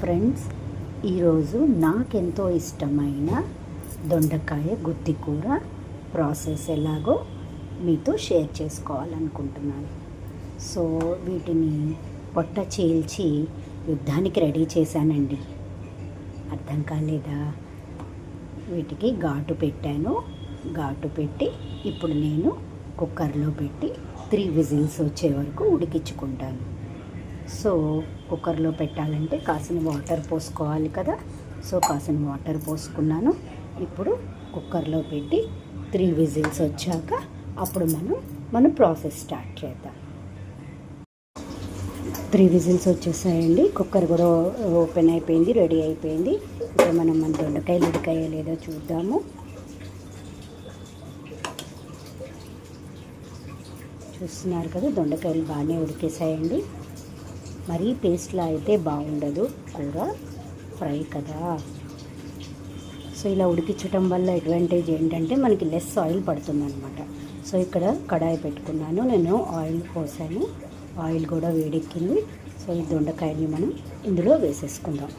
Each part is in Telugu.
ఫ్రెండ్స్, ఈరోజు నాకెంతో ఇష్టమైన దొండకాయ గుత్తి కూర ప్రాసెస్ ఎలాగో మీతో షేర్ చేసుకోవాలనుకుంటున్నాను. సో వీటిని పొట్ట చీల్చి యుద్ధానికి రెడీ చేశానండి. అర్థం కాలేదా? వీటికి ఘాటు పెట్టాను. ఘాటు పెట్టి ఇప్పుడు నేను కుక్కర్లో పెట్టి 3 విజిల్స్ వచ్చే వరకు ఉడికించుకుంటాను. సో కుక్కర్లో పెట్టాలంటే కాసిన వాటర్ పోసుకోవాలి కదా. సో కాసిన వాటర్ పోసుకున్నాను. ఇప్పుడు కుక్కర్లో పెట్టి 3 విజిల్స్ వచ్చాక అప్పుడు మన ప్రాసెస్ స్టార్ట్ చేద్దాం. 3 విజిల్స్ వచ్చేసాయండి. కుక్కర్ కూడా ఓపెన్ అయిపోయింది, రెడీ అయిపోయింది. ఇప్పుడు మన దొండకాయలు ఉడికాయో లేదో చూద్దాము. చూస్తున్నారు కదా, దొండకాయలు బాగానే ఉడికేసాయండి. మరీ పేస్ట్లా అయితే బాగుండదు, కూర ఫ్రై కదా. సో ఇలా ఉడికించటం వల్ల అడ్వాంటేజ్ ఏంటంటే మనకి లెస్ ఆయిల్ పడుతుంది అనమాట. సో ఇక్కడ కడాయి పెట్టుకున్నాను, నేను ఆయిల్ పోసాను. ఆయిల్ కూడా వేడెక్కింది. సో ఈ దొండకాయని మనం ఇందులో వేసేసుకుందాం.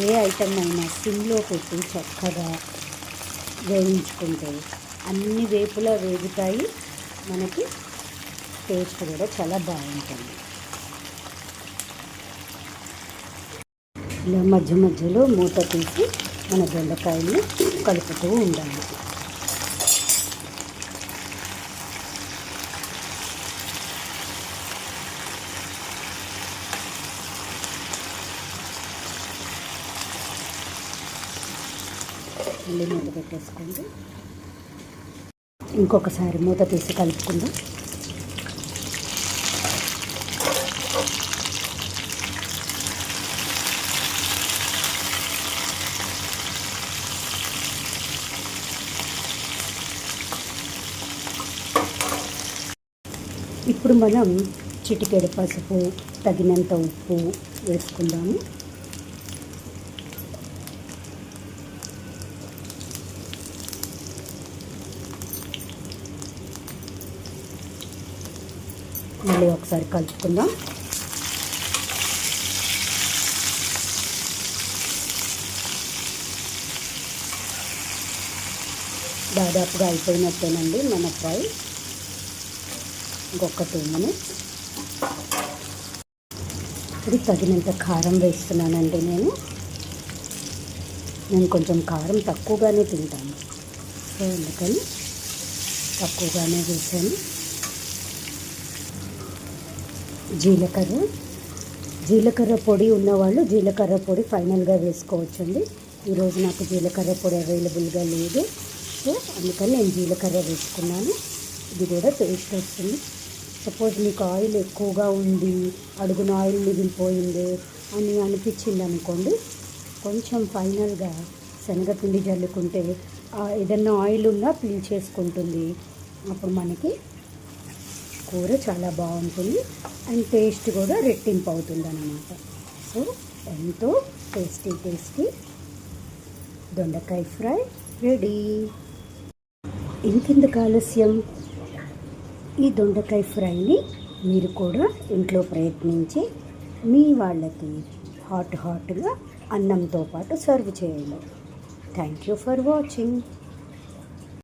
ఏ ఐటమ్ అయినా సిమ్లో పెట్టి చక్కగా వేయించుకుంటే అన్ని వేపులా వేగుతాయి, మనకి టేస్ట్ కూడా చాలా బాగుంటుంది. ఇలా మధ్య మధ్యలో మూత తీసి మన దొండకాయలు కలుపుతూ ఉండాలి. మళ్ళీ మూత పెట్టేసుకోండి. ఇంకొకసారి మూత తీసి కలుపుకుందాం. ఇప్పుడు మనం చిటికెడు పసుపు, తగినంత ఉప్పు వేసుకుందాము. మళ్ళీ ఒకసారి కలుపుకుందాం. దాదాపుగా అయిపోయినట్టేనండి మన ఫ్రై. ఇంకొక 2 మినిట్స్. ఇప్పుడు తగినంత కారం వేస్తున్నానండి. నేను కొంచెం కారం తక్కువగానే తింటాను, సో అందుకని తక్కువగానే వేసాను. జీలకర్ర పొడి ఉన్నవాళ్ళు జీలకర్ర పొడి ఫైనల్గా వేసుకోవచ్చండి. ఈరోజు నాకు జీలకర్ర పొడి అవైలబుల్గా లేదు, సో అందుకని నేను జీలకర్ర వేసుకున్నాను. ఇది కూడా టేస్ట్ వస్తుంది. సపోజ్ మీకు ఆయిల్ ఎక్కువగా ఉంది, అడుగున ఆయిల్ మిగిలిపోయింది అని అనిపించింది అనుకోండి, కొంచెం ఫైనల్గా శనగపిండి జల్లుకుంటే ఏదన్నా ఆయిల్ ఉన్నా పీల్ చేసుకుంటుంది. అప్పుడు మనకి కూర చాలా బాగుంటుంది అండ్ టేస్ట్ కూడా రెట్టింపు అవుతుంది అన్నమాట. సో ఎంతో టేస్టీ దొండకాయ ఫ్రై రెడీ. ఇంకెందుకు ఆలస్యం, ఈ దొండకాయ ఫ్రైని మీరు కూడా ఇంట్లో ప్రయత్నించి మీ వాళ్ళకి హాట్గా అన్నంతో పాటు సర్వ్ చేయండి. Thank you for watching.